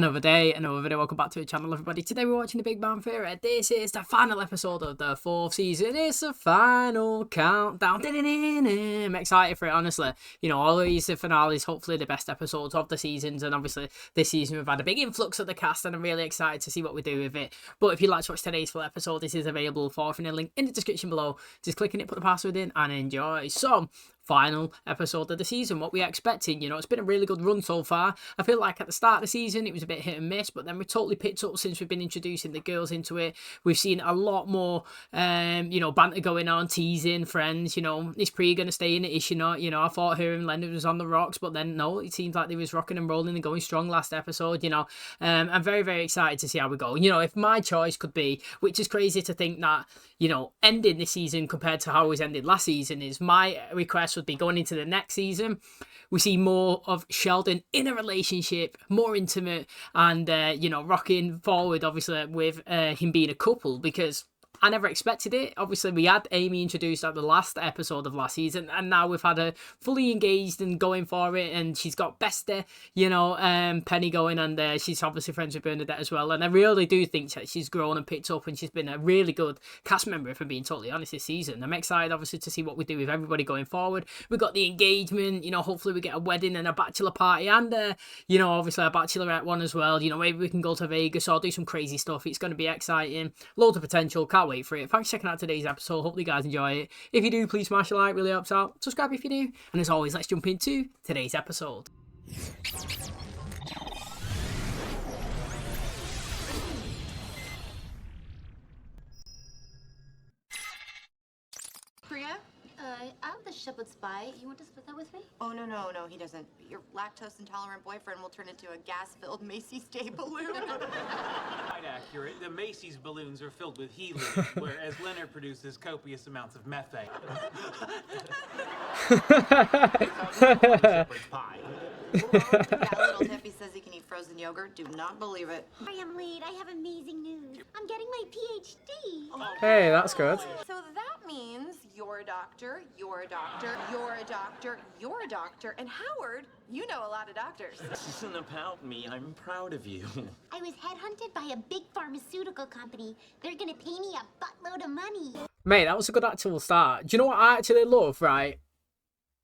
Another day, another video. Welcome back to the channel, everybody. Today we're watching The Big Bang Theory. This is the final episode of the 4th season. It's the final countdown. I'm excited for it, honestly. You know, all these finales, hopefully the best episodes of the seasons. And obviously this season we've had a big influx of the cast and I'm really excited to see what we do with it. But if you'd like to watch today's full episode, this is available for a link in the description below. Just click on it, put the password in and enjoy. So, final episode of the season, what we're expecting. You know, it's been a really good run so far. I feel like at the start of the season it was a bit hit and miss, but then we totally picked up since we've been introducing the girls into it. We've seen a lot more you know, banter going on, teasing friends. You know, is Pri gonna stay in it? Is she not? You know, I thought her and Leonard was on the rocks, but then no, it seems like they was rocking and rolling and going strong last episode. You know, I'm very, very excited to see how we go. You know, if my choice could be, which is crazy to think that, you know, ending this season compared to how it was ended last season, is my request would be going into the next season we see more of Sheldon in a relationship, more intimate, and you know, rocking forward obviously with him being a couple, because I never expected it. Obviously, we had Amy introduced at the last episode of last season, and now we've had her fully engaged and going for it, and she's got Bestie, you know, Penny going, and she's obviously friends with Bernadette as well. And I really do think that she's grown and picked up, and she's been a really good cast member, if I'm being totally honest, this season. I'm excited, obviously, to see what we do with everybody going forward. We've got the engagement, you know, hopefully we get a wedding and a bachelor party, and, you know, obviously a bachelorette one as well. You know, maybe we can go to Vegas or do some crazy stuff. It's going to be exciting. Loads of potential. Can't wait for it. Thanks for checking out today's episode. Hopefully you guys enjoy it. If you do, please smash a like, really helps out. Subscribe if you do. And as always, let's jump into today's episode. Priya? I have the shepherd's pie. You want to split that with me? Oh, no, he doesn't. Your lactose-intolerant boyfriend will turn into a gas-filled Macy's Day balloon. Quite accurate. The Macy's balloons are filled with helium, whereas Leonard produces copious amounts of methane. Shepherd's pie. That little hippie says he can eat frozen yogurt. Do not believe it. I am late. I have amazing news. I'm getting my PhD. Hey, that's good. So that means you're a doctor, you're a doctor, you're a doctor, you're a doctor, and Howard, you know a lot of doctors. This isn't about me. I'm proud of you. I was headhunted by a big pharmaceutical company. They're gonna pay me a buttload of money. Mate, that was a good actual start. Do you know what I actually love, right?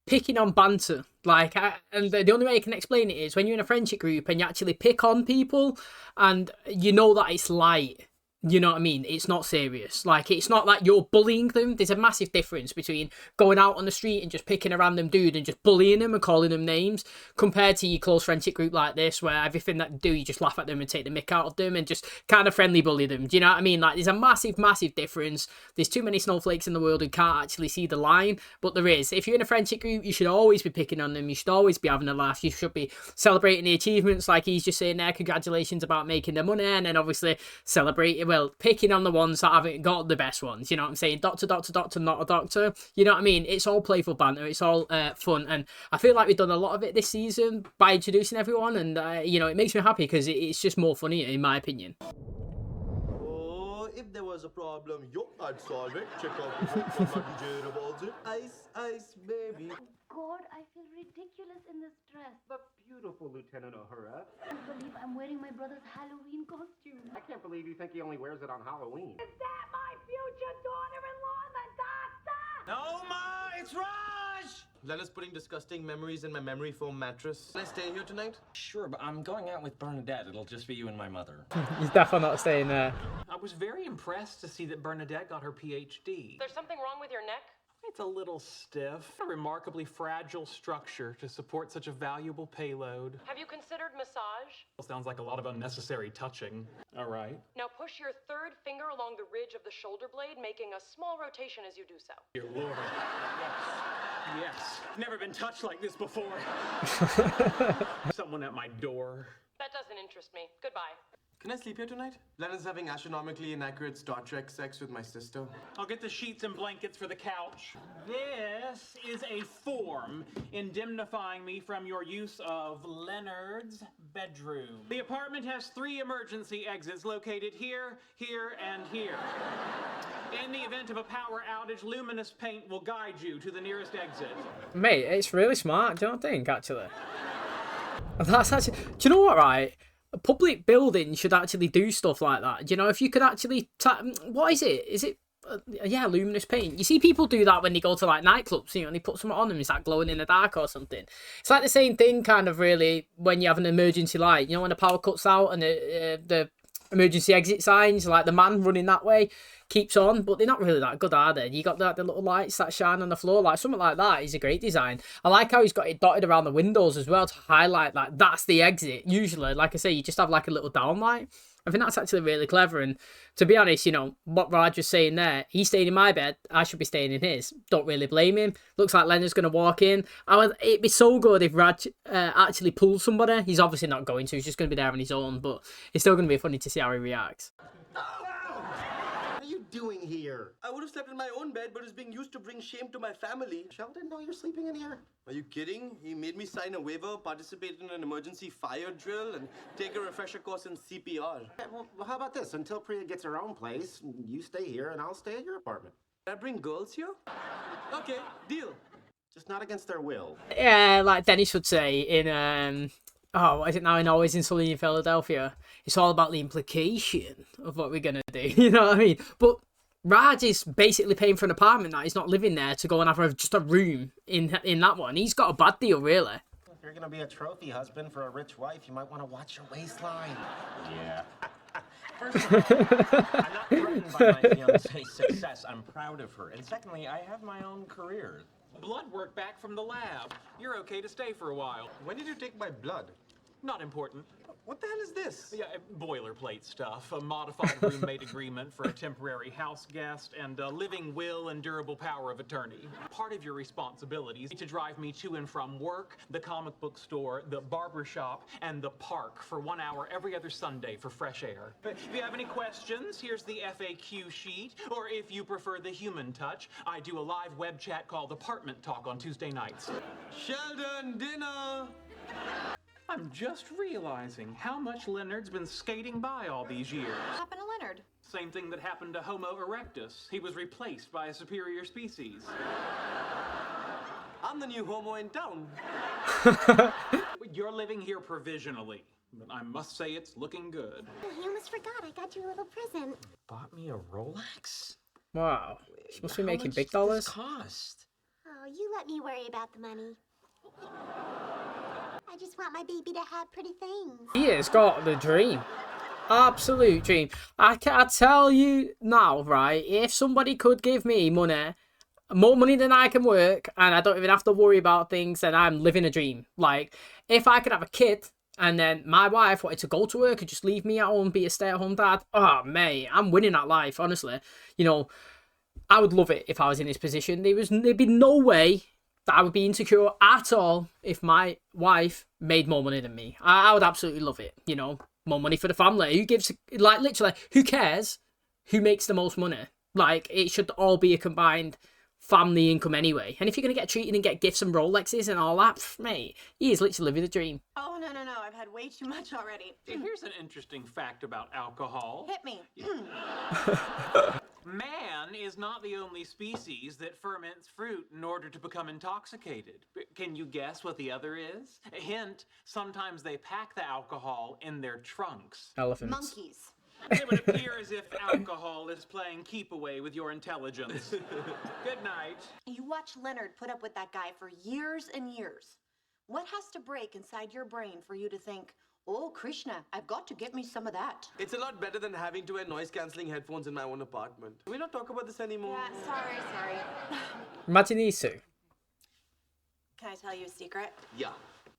Picking on banter. Like, and the only way I can explain it is when you're in a friendship group and you actually pick on people and you know that it's light. You know what I mean? It's not serious. Like, it's not like you're bullying them. There's a massive difference between going out on the street and just picking a random dude and just bullying them and calling them names, compared to your close friendship group like this, where everything that you do, you just laugh at them and take the mick out of them and just kind of friendly bully them. Do you know what I mean? Like, there's a massive, massive difference. There's too many snowflakes in the world who can't actually see the line, but there is. If you're in a friendship group, you should always be picking on them. You should always be having a laugh. You should be celebrating the achievements, like he's just saying there, congratulations about making the money, and then obviously celebrating, well, picking on the ones that haven't got the best ones. You know what I'm saying? Doctor, not a doctor. You know what I mean? It's all playful banter. It's all fun, and I feel like we've done a lot of it this season by introducing everyone, and you know, it makes me happy because it's just more funny in my opinion. Oh, if there was a problem, yo, I'd solve it. Check out the book from my DJ revolves it. Ice, baby. God, I feel ridiculous in this dress. The beautiful Lieutenant Uhura. I can't believe I'm wearing my brother's Halloween costume. I can't believe you think he only wears it on Halloween. Is that my future daughter-in-law, the doctor? No, Ma, it's Raj! Lena's putting disgusting memories in my memory foam mattress. Can I stay here tonight? Sure, but I'm going out with Bernadette. It'll just be you and my mother. He's definitely not staying there. I was very impressed to see that Bernadette got her PhD. There's something wrong with your neck? It's a little stiff. A remarkably fragile structure to support such a valuable payload. Have you considered massage? Sounds like a lot of unnecessary touching. All right. Now push your third finger along the ridge of the shoulder blade, making a small rotation as you do so. Dear Lord. Yes. Never been touched like this before. Someone at my door. That doesn't interest me. Goodbye. Can I sleep here tonight? Lena's having astronomically inaccurate Star Trek sex with my sister. I'll get the sheets and blankets for the couch. This is a form indemnifying me from your use of Leonard's bedroom. The apartment has 3 emergency exits located here, here, and here. In the event of a power outage, luminous paint will guide you to the nearest exit. Mate, it's really smart. Do you not think, actually? That's actually... Do you know what, right? public buildings should actually do stuff like that. You know, if you could actually, what is it? Is it? Yeah, luminous paint. You see people do that when they go to like nightclubs, you know, and they put something on them, it's like glowing in the dark or something. It's like the same thing kind of really when you have an emergency light, you know, when the power cuts out and the emergency exit signs, like the man running that way keeps on, but they're not really that good, are they? You got the little lights that shine on the floor, like something like that is a great design. I like how he's got it dotted around the windows as well to highlight like that's the exit. Usually, like I say, you just have like a little downlight. I think that's actually really clever. And to be honest, you know, what Raj was saying there, he's staying in my bed, I should be staying in his. Don't really blame him. Looks like Leonard's going to walk in. It'd be so good if Raj actually pulled somebody. He's obviously not going to. He's just going to be there on his own. But it's still going to be funny to see how he reacts. What are you doing here? I would have slept in my own bed, but it's being used to bring shame to my family. Sheldon, know you're sleeping in here? Are you kidding? He made me sign a waiver, participate in an emergency fire drill, and take a refresher course in CPR. Well, how about this? Until Priya gets her own place, you stay here and I'll stay at your apartment. Can I bring girls here? Okay, deal. Just not against their will. Yeah, like Dennis would say in what is it now in Always in Sunny in Philadelphia? It's all about the implication of what we're gonna do. You know what I mean? But Raj is basically paying for an apartment that he's not living there to go and have just a room in that one. He's got a bad deal, really. If you're gonna be a trophy husband for a rich wife, you might want to watch your waistline. Yeah. First of all, I'm not threatened by my fiance's success. I'm proud of her. And secondly, I have my own career. Blood work back from the lab. You're okay to stay for a while. When did you take my blood? Not important. What the hell is this? Yeah, boilerplate stuff. A modified roommate agreement for a temporary house guest, and a living will and durable power of attorney. Part of your responsibilities to drive me to and from work, the comic book store, the barber shop, and the park for 1 hour every other Sunday for fresh air. If you have any questions, here's the FAQ sheet. Or if you prefer the human touch, I do a live web chat called Apartment Talk on Tuesday nights. Sheldon, dinner! I'm just realizing how much Leonard's been skating by all these years. What happened to Leonard? Same thing that happened to Homo erectus. He was replaced by a superior species. I'm the new homo in town. You're living here provisionally, but I must say it's looking good. Oh, I almost forgot. I got you a little present. Bought me a Rolex? Wow. She must be How making much big does dollars. this cost? Oh, you let me worry about the money. I just want my baby to have pretty things. He has got the dream. Absolute dream. I tell you now, right, if somebody could give me money, more money than I can work, and I don't even have to worry about things, then I'm living a dream. Like, if I could have a kid, and then my wife wanted to go to work and just leave me at home, be a stay-at-home dad, oh, mate, I'm winning that life, honestly. You know, I would love it if I was in this position. There'd be no way that I would be insecure at all if my wife made more money than me. I would absolutely love it, you know. More money for the family. Who gives, like, literally, who cares who makes the most money? Like, it should all be a combined family income anyway. And if you're going to get treated and get gifts and Rolexes and all that, mate, he is literally living the dream. Oh, no. I've had way too much already. Here's an interesting fact about alcohol. Hit me. Man is not the only species that ferments fruit in order to become intoxicated. Can you guess what the other is? A hint, sometimes they pack the alcohol in their trunks. Elephants. Monkeys. It would appear as if alcohol is playing keep away with your intelligence. Good night. You watch Leonard put up with that guy for years and years. What has to break inside your brain for you to think, oh, Krishna, I've got to get me some of that? It's a lot better than having to wear noise-cancelling headphones in my own apartment. Can we not talk about this anymore? Yeah, sorry. Imagine these two. Can I tell you a secret? Yeah.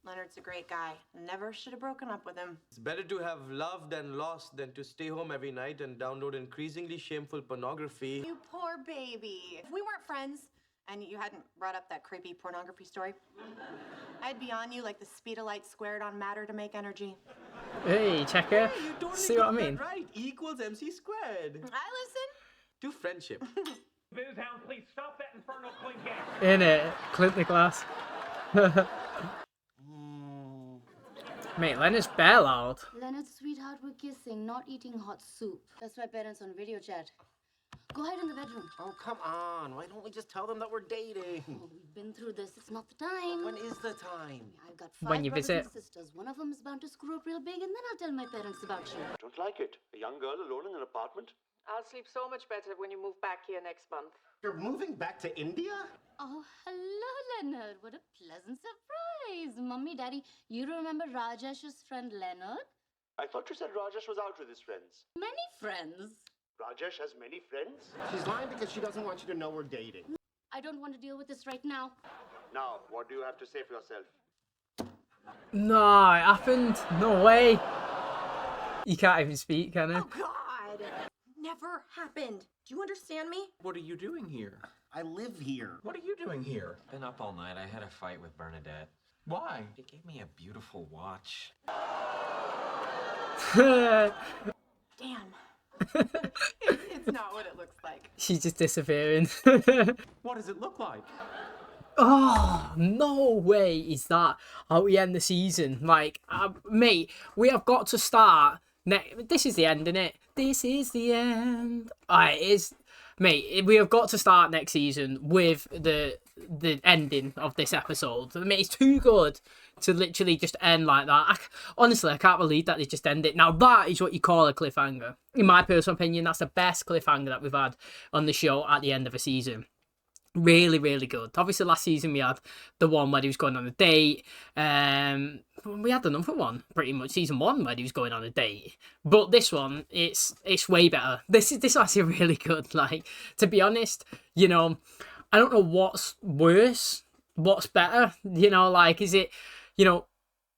Leonard's a great guy. Never should have broken up with him. It's better to have loved and lost than to stay home every night and download increasingly shameful pornography. You poor baby. If we weren't friends, and you hadn't brought up that creepy pornography story, I'd be on you like the speed of light squared on matter to make energy. Hey, checker. Hey, you totally See what I got that mean? right. E equals MC squared. I listen. To friendship. Boozehound, please stop that infernal clinking. In it. Clint the glass. Mate, Leonard's bare loud. Leonard's sweetheart were kissing, not eating hot soup. That's my parents on video chat. Go hide in the bedroom. Oh, come on. Why don't we just tell them that we're dating? Oh, we've been through this. It's not the time. When is the time? I've got When 5 you brothers visit. and sisters. One of them is bound to screw up real big, and then I'll tell my parents about you. Don't like it. A young girl alone in an apartment? I'll sleep so much better when you move back here next month. You're moving back to India? Oh, hello, Leonard. What a pleasant surprise. Mummy, Daddy, you remember Rajesh's friend Leonard? I thought you said Rajesh was out with his friends. Many friends. Rajesh has many friends? She's lying because she doesn't want you to know we're dating. I don't want to deal with this right now. Now, what do you have to say for yourself? No, it happened. No way. You can't even speak, can you? Oh, God! Never happened. Do you understand me? What are you doing here? I live here. What are you doing here? Been up all night. I had a fight with Bernadette. Why? She gave me a beautiful watch. Damn. It's not what it looks like. She's just disappearing. What does it look like? Oh, no way is that how we end the season. Like, mate, we have got to start. This is the end, innit? This is the end. It is. Mate, we have got to start next season with the ending of this episode. I mean, it's too good to literally just end like that. Honestly, I can't believe that they just end it. Now, that is what you call a cliffhanger. In my personal opinion, that's the best cliffhanger that we've had on the show at the end of a season. Really, really good. Obviously, last season we had the one where he was going on a date. We had another one, pretty much, season 1, where he was going on a date. But this one, it's way better. This is actually really good. Like, to be honest, you know, I don't know what's worse, what's better. You know, like, is it, you know,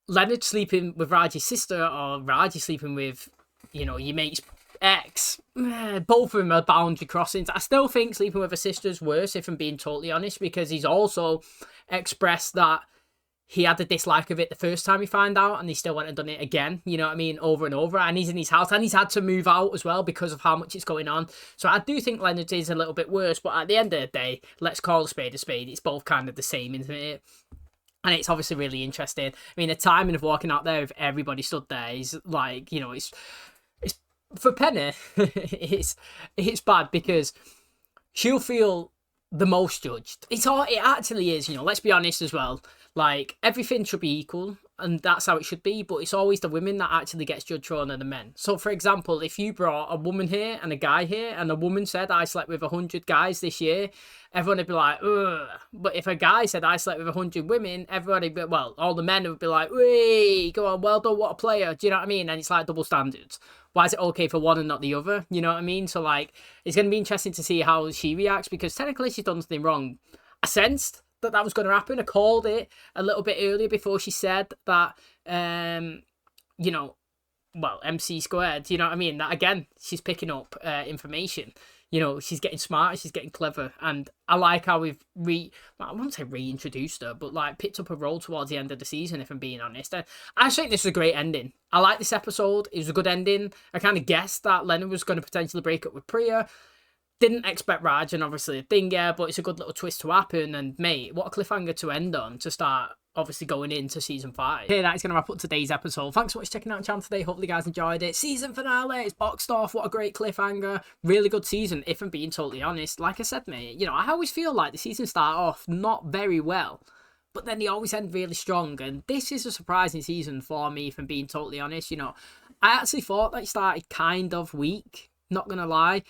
Leonard sleeping with Raj's sister, or Raj sleeping with, you know, your mate's ex? Both of them are boundary crossings. I still think sleeping with a sister's worse, if I'm being totally honest, because he's also expressed that he had a dislike of it the first time he found out, and he still went and done it again, you know what I mean, over and over. And he's in his house, and he's had to move out as well because of how much it's going on. So I do think Leonard is a little bit worse, but at the end of the day, let's call a spade a spade. It's both kind of the same, isn't it? And it's obviously really interesting. I mean, the timing of walking out there, if everybody stood there, is like, you know, it's for Penny, it's bad because she'll feel the most judged. It actually is, you know, let's be honest as well. Like, everything should be equal, and that's how it should be, but it's always the women that actually gets judged more than the men. So, for example, if you brought a woman here and a guy here, and a woman said, I slept with 100 guys this year, everyone would be like, ugh. But if a guy said, I slept with 100 women, everybody, well, all the men would be like, wait, go on, well done, what a player. Do you know what I mean? And it's like double standards. Why is it okay for one and not the other? You know what I mean? So, like, it's going to be interesting to see how she reacts, because technically she's done something wrong. I sensed that was going to happen. I called it a little bit earlier before she said that, you know, well, MC squared, you know what I mean? That, again, she's picking up information. You know, she's getting smarter, she's getting clever, and I like how we've I won't say reintroduced her, but like picked up a role towards the end of the season, if I'm being honest. And I think this was a great ending. I like this episode. It was a good ending. I kind of guessed that Leonard was going to potentially break up with Priya. Didn't expect Raj, and obviously a thing, yeah, but it's a good little twist to happen. And mate, what a cliffhanger to end on, to start obviously going into season 5. Okay, that is going to wrap up today's episode. Thanks so much for checking out the channel today. Hopefully you guys enjoyed it. Season finale, it's boxed off. What a great cliffhanger. Really good season, if I'm being totally honest. Like I said, mate, you know, I always feel like the season start off not very well, but then they always end really strong. And this is a surprising season for me, if I'm being totally honest. You know, I actually thought that it started kind of weak, not going to lie.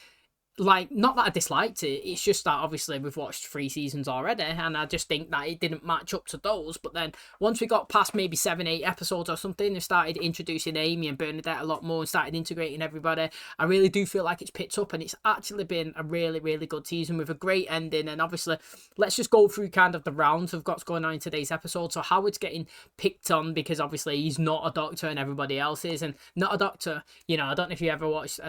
Like, not that I disliked it, it's just that obviously we've watched 3 seasons already, and I just think that it didn't match up to those. But then once we got past maybe 7-8 episodes or something, they started introducing Amy and Bernadette a lot more and started integrating everybody. I really do feel like it's picked up, and it's actually been a really, really good season with a great ending. And obviously, let's just go through kind of the rounds of what's going on in today's episode. So Howard's getting picked on because obviously he's not a doctor and everybody else is, and not a doctor. You know, I don't know if you ever watched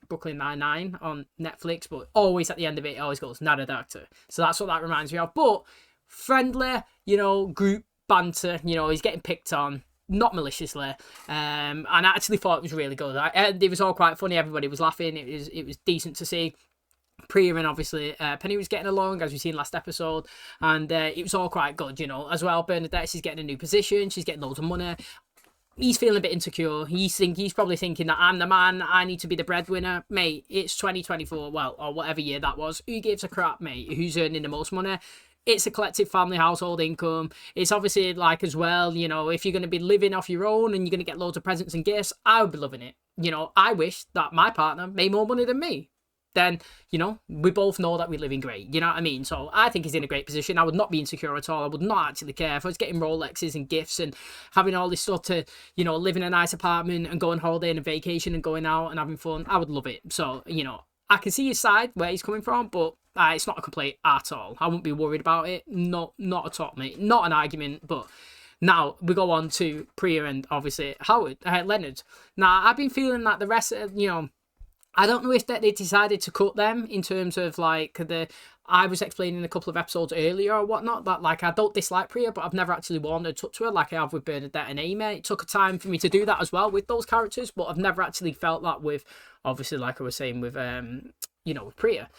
Brooklyn Nine-Nine on Netflix, but always at the end of it, it always goes, not a doctor. So that's what that reminds me of. But friendly, you know, group banter, you know, he's getting picked on, not maliciously. And I actually thought it was really good. It was all quite funny. Everybody was laughing. It was decent to see. Priya and obviously Penny was getting along, as we've seen last episode, and it was all quite good, you know. As well, Bernadette, she's getting a new position, she's getting loads of money. he's feeling a bit insecure. He's probably thinking that I'm the man, I need to be the breadwinner. Mate, it's 2024, well, or whatever year that was. Who gives a crap, mate? Who's earning the most money? It's a collective family household income. It's obviously like as well, you know, if you're going to be living off your own and you're going to get loads of presents and gifts, I would be loving it. You know, I wish that my partner made more money than me. Then, you know, we both know that we're living great. You know what I mean? So I think he's in a great position. I would not be insecure at all. I would not actually care. If I was getting Rolexes and gifts and having all this stuff to, you know, live in a nice apartment and go on holiday and a vacation and going out and having fun, I would love it. So, you know, I can see his side, where he's coming from, but it's not a complaint at all. I wouldn't be worried about it. Not at all, mate. Not an argument, but... Now, we go on to Priya and, obviously, Leonard. Now, I've been feeling that the rest of, you know... I don't know if they decided to cut them in terms of, like, I was explaining a couple of episodes earlier or whatnot, that, like, I don't dislike Priya, but I've never actually worn her touch to her like I have with Bernadette and Amy. It took a time for me to do that as well with those characters, but I've never actually felt that with, obviously, like I was saying, with, you know, with Priya.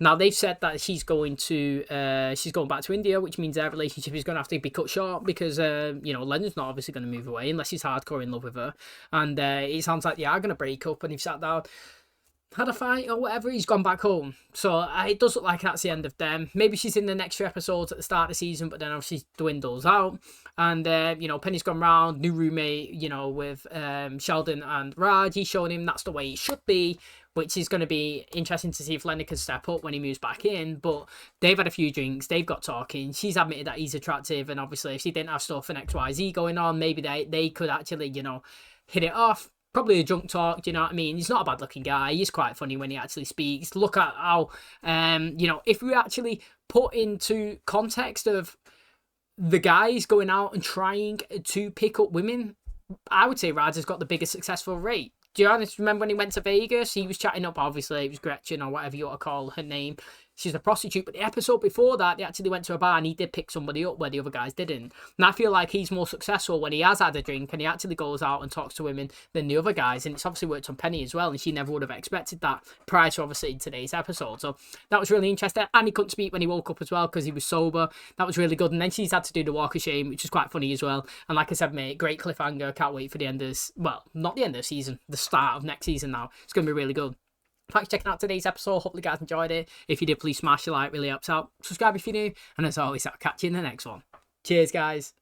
Now, they've said that she's going back to India, which means their relationship is going to have to be cut short because, you know, Leonard's not obviously going to move away unless he's hardcore in love with her. And it sounds like they are going to break up and he's sat down, had a fight or whatever, he's gone back home. So it does look like that's the end of them. Maybe she's in the next few episodes at the start of the season, but then obviously dwindles out. And, you know, Penny's gone round, new roommate, you know, with Sheldon and Raj. He's showing him that's the way it should be, which is going to be interesting to see if Leonard can step up when he moves back in. But they've had a few drinks, they've got talking. She's admitted that he's attractive, and obviously if she didn't have stuff and XYZ going on, maybe they could actually, you know, hit it off. Probably a drunk talk, do you know what I mean? He's not a bad looking guy. He's quite funny when he actually speaks. Look at how, you know, if we actually put into context of the guys going out and trying to pick up women, I would say Raj has got the biggest successful rate. Do you honestly remember when he went to Vegas? He was chatting up, obviously, it was Gretchen or whatever you want to call her name. She's a prostitute, but the episode before that, they actually went to a bar and he did pick somebody up where the other guys didn't. And I feel like he's more successful when he has had a drink and he actually goes out and talks to women than the other guys. And it's obviously worked on Penny as well, and she never would have expected that prior to obviously today's episode. So that was really interesting. And he couldn't speak when he woke up as well because he was sober. That was really good. And then she's had to do the walk of shame, which is quite funny as well. And like I said, mate, great cliffhanger. Can't wait for the end of this. Well, not the end of the season, the start of next season now. It's going to be really good. Thanks for checking out today's episode. Hopefully you guys enjoyed it. If you did, please smash the like, really helps out. Subscribe if you're new. And as always, I'll catch you in the next one. Cheers, guys.